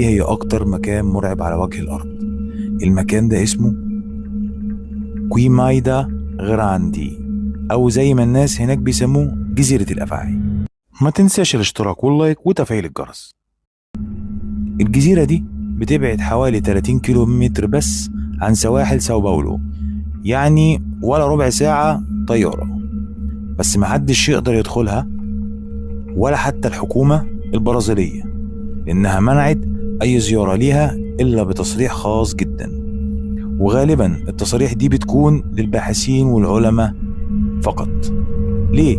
إيه هي أكتر مكان مرعب على وجه الأرض؟ المكان ده اسمه كويمايدا غراندي، أو زي ما الناس هناك بيسموه جزيرة الأفاعي. ما تنساش الاشتراك واللايك وتفعيل الجرس. الجزيرة دي بتبعد حوالي 30 كيلو متر بس عن سواحل ساو باولو، يعني ولا ربع ساعة طيارة. بس محدش يقدر يدخلها ولا حتى الحكومة البرازيلية، لأنها منعت أي زيارة ليها إلا بتصريح خاص جدا، وغالبا التصاريح دي بتكون للباحثين والعلماء فقط. ليه؟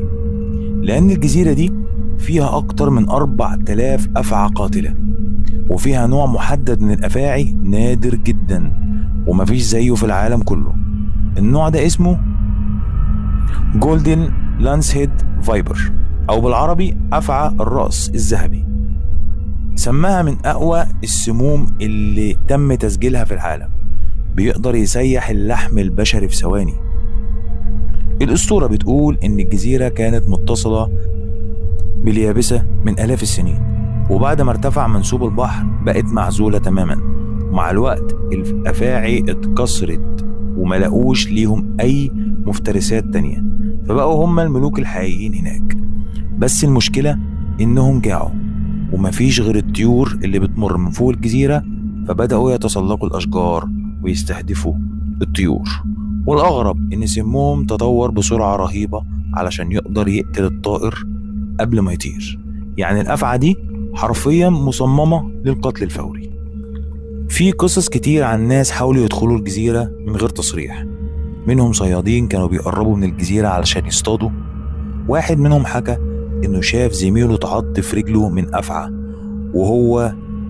لأن الجزيرة دي فيها أكتر من 4000 أفعى قاتلة، وفيها نوع محدد من الأفاعي نادر جدا ومفيش زيه في العالم كله. النوع ده اسمه جولدن لانس هيد فايبر، أو بالعربي أفعى الرأس الذهبي. سماها من أقوى السموم اللي تم تسجيلها في العالم، بيقدر يسيح اللحم البشري في ثواني. الأسطورة بتقول إن الجزيرة كانت متصلة باليابسة من آلاف السنين، وبعد ما ارتفع منسوب البحر بقت معزولة تماما. ومع الوقت الأفاعي اتكسرت وما لقوش ليهم أي مفترسات تانية، فبقوا هم الملوك الحقيقيين هناك. بس المشكلة إنهم جاعوا ومفيش غير الطيور اللي بتمر من فوق الجزيرة، فبدأوا يتسلقوا الأشجار ويستهدفوا الطيور. والأغرب إن سمهم تطور بسرعة رهيبة علشان يقدر يقتل الطائر قبل ما يطير. يعني الأفعى دي حرفيا مصممة للقتل الفوري. في قصص كتير عن ناس حاولوا يدخلوا الجزيرة من غير تصريح، منهم صيادين كانوا بيقربوا من الجزيرة علشان يصطادوا. واحد منهم حكى إنه شاف زميله اتعض في رجله من أفعى وهو